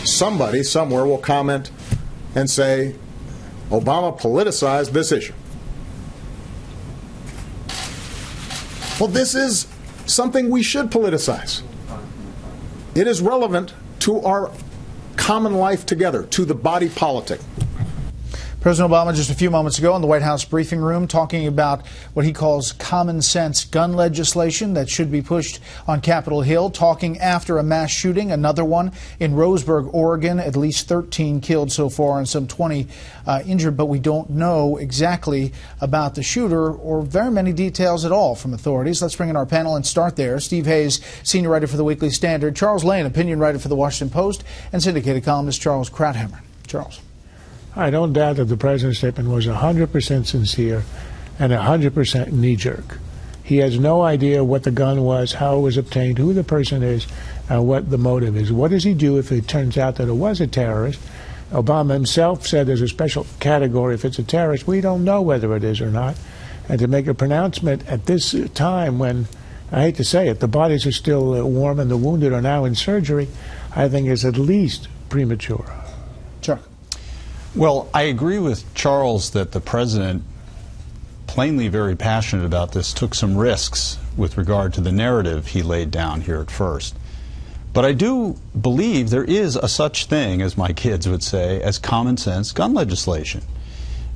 somebody somewhere will comment and say, Obama politicized this issue. Well, this is something we should politicize. It is relevant to our common life together, to the body politic. President Obama just a few moments ago in the White House briefing room talking about what he calls common sense gun legislation that should be pushed on Capitol Hill, talking after a mass shooting, another one in Roseburg, Oregon, at least 13 killed so far and some 20 injured, but we don't know exactly about the shooter or very many details at all from authorities. Let's bring in our panel and start there. Steve Hayes, senior writer for the Weekly Standard, Charles Lane, opinion writer for the Washington Post, and syndicated columnist Charles Krauthammer. Charles. I don't doubt that the president's statement was 100% sincere and 100% knee-jerk. He has no idea what the gun was, how it was obtained, who the person is, and what the motive is. What does he do if it turns out that it was a terrorist? Obama himself said there's a special category if it's a terrorist. We don't know whether it is or not. And to make a pronouncement at this time when, I hate to say it, the bodies are still warm and the wounded are now in surgery, I think is at least premature. Chuck. Well, I agree with Charles that the president, plainly very passionate about this, took some risks with regard to the narrative he laid down here at first. But I do believe there is a such thing, as my kids would say, as common sense gun legislation.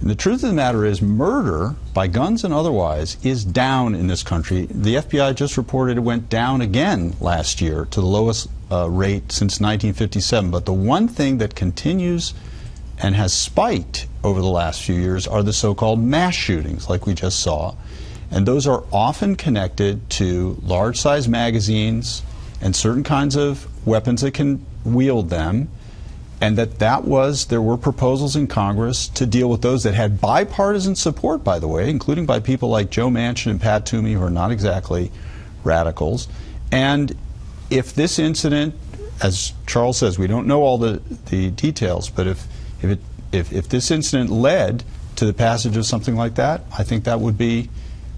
And the truth of the matter is murder, by guns and otherwise, is down in this country. The FBI just reported it went down again last year to the lowest rate since 1957. But the one thing that continues and has spiked over the last few years are the so-called mass shootings, like we just saw. And those are often connected to large-size magazines and certain kinds of weapons that can wield them. And there were proposals in Congress to deal with those that had bipartisan support, by the way, including by people like Joe Manchin and Pat Toomey, who are not exactly radicals. And if this incident, as Charles says, we don't know all the details, but if this incident led to the passage of something like that, I think that would be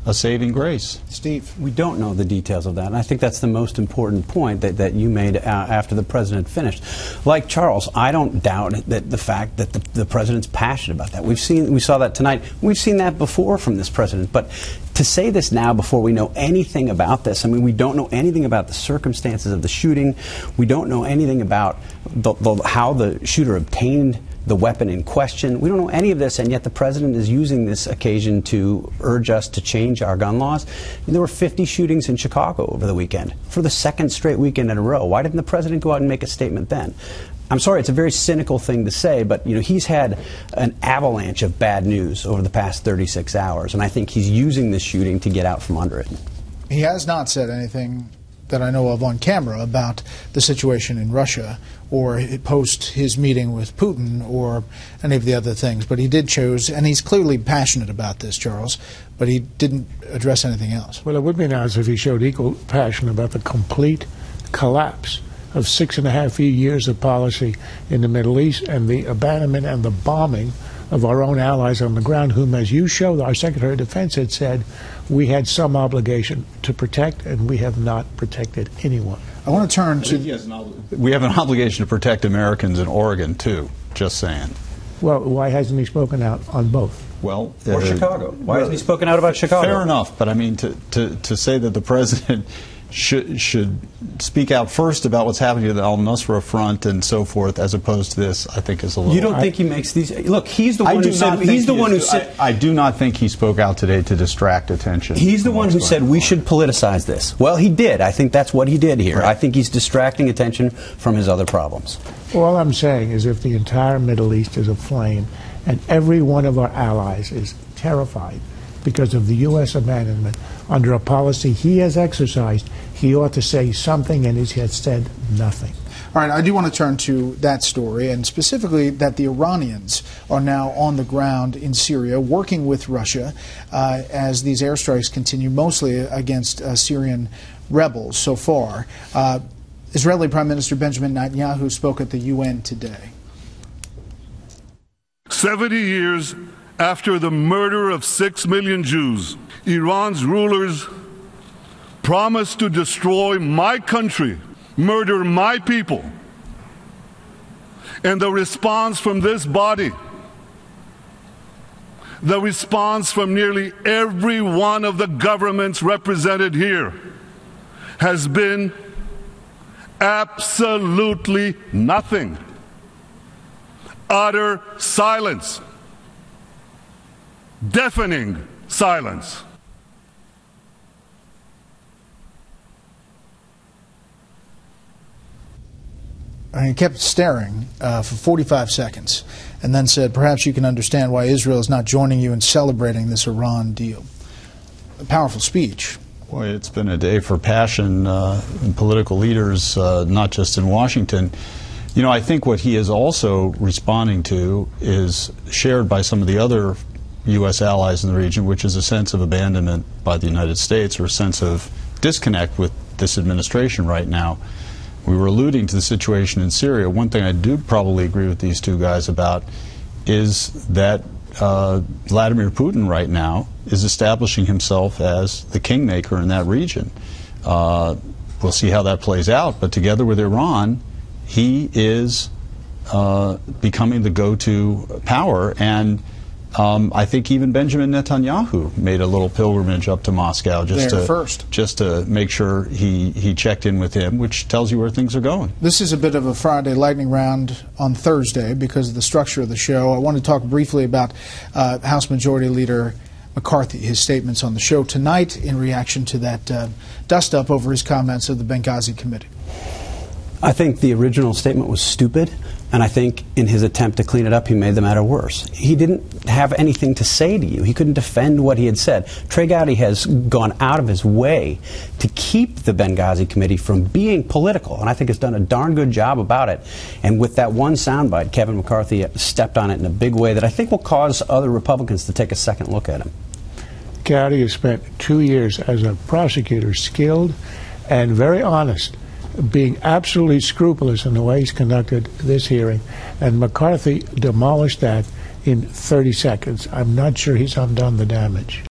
a saving grace. Steve. We don't know the details of that, and I think that's the most important point that you made after the president finished. Like Charles, I don't doubt that the fact that the president's passionate about that. We saw that tonight. We've seen that before from this president, but to say this now before we know anything about this, I mean, we don't know anything about the circumstances of the shooting. We don't know anything about how the shooter obtained the weapon in question. We don't know any of this, and yet the president is using this occasion to urge us to change our gun laws. And there were 50 shootings in Chicago over the weekend for the second straight weekend in a row. Why didn't the president go out and make a statement then? I'm sorry, it's a very cynical thing to say, but he's had an avalanche of bad news over the past 36 hours, and I think he's using this shooting to get out from under it. He has not said anything that I know of on camera about the situation in Russia or post his meeting with Putin or any of the other things. But he did choose, and he's clearly passionate about this, Charles, but he didn't address anything else. Well, it would be nice if he showed equal passion about the complete collapse of 6.5 years of policy in the Middle East and the abandonment and the bombing of our own allies on the ground, whom, as you showed, our Secretary of Defense had said we had some obligation to protect, and we have not protected anyone. I want to turn to... We have an obligation to protect Americans in Oregon, too, just saying. Well, why hasn't he spoken out on both? Well, or Chicago. Why hasn't he spoken out about Chicago? Fair enough, but I mean, to say that the president should speak out first about what's happening to the al-Nusra front and so forth, as opposed to this, I think is a little... You don't think he makes these... Look, he's the one who said... He's the one who said... I do not think he spoke out today to distract attention. He's the one who said we should politicize this. Well, he did. I think that's what he did here. Right. I think he's distracting attention from his other problems. All I'm saying is if the entire Middle East is aflame and every one of our allies is terrified because of the U.S. abandonment under a policy he has exercised, he ought to say something, and he has said nothing. All right, I do want to turn to that story, and specifically that the Iranians are now on the ground in Syria working with Russia as these airstrikes continue, mostly against Syrian rebels so far. Israeli Prime Minister Benjamin Netanyahu spoke at the UN today. 70 years after the murder of 6 million Jews, Iran's rulers promised to destroy my country, murder my people, And the response from this body, the response from nearly every one of the governments represented here, has been absolutely nothing. Utter silence. Deafening silence. He kept staring for 45 seconds and then said, perhaps you can understand why Israel is not joining you in celebrating this Iran deal. A powerful speech. Boy, it's been a day for passion in political leaders, not just in Washington. You know, I think what he is also responding to is shared by some of the other U.S. allies in the region, which is a sense of abandonment by the United States, or a sense of disconnect with this administration right now. We were alluding to the situation in Syria. One thing I do probably agree with these two guys about is that Vladimir Putin right now is establishing himself as the kingmaker in that region. We'll see how that plays out, but together with Iran, he is becoming the go-to power, and I think even Benjamin Netanyahu made a little pilgrimage up to Moscow just to make sure he checked in with him, which tells you where things are going. This is a bit of a Friday lightning round on Thursday because of the structure of the show. I want to talk briefly about House Majority Leader McCarthy, his statements on the show tonight in reaction to that dust-up over his comments of the Benghazi Committee. I think the original statement was stupid, and I think in his attempt to clean it up, he made the matter worse. He didn't have anything to say to you. He couldn't defend what he had said. Trey Gowdy has gone out of his way to keep the Benghazi Committee from being political, and I think has done a darn good job about it. And with that one soundbite, Kevin McCarthy stepped on it in a big way that I think will cause other Republicans to take a second look at him. Gowdy has spent 2 years as a prosecutor, skilled and very honest, being absolutely scrupulous in the way he's conducted this hearing, and McCarthy demolished that in 30 seconds. I'm not sure he's undone the damage.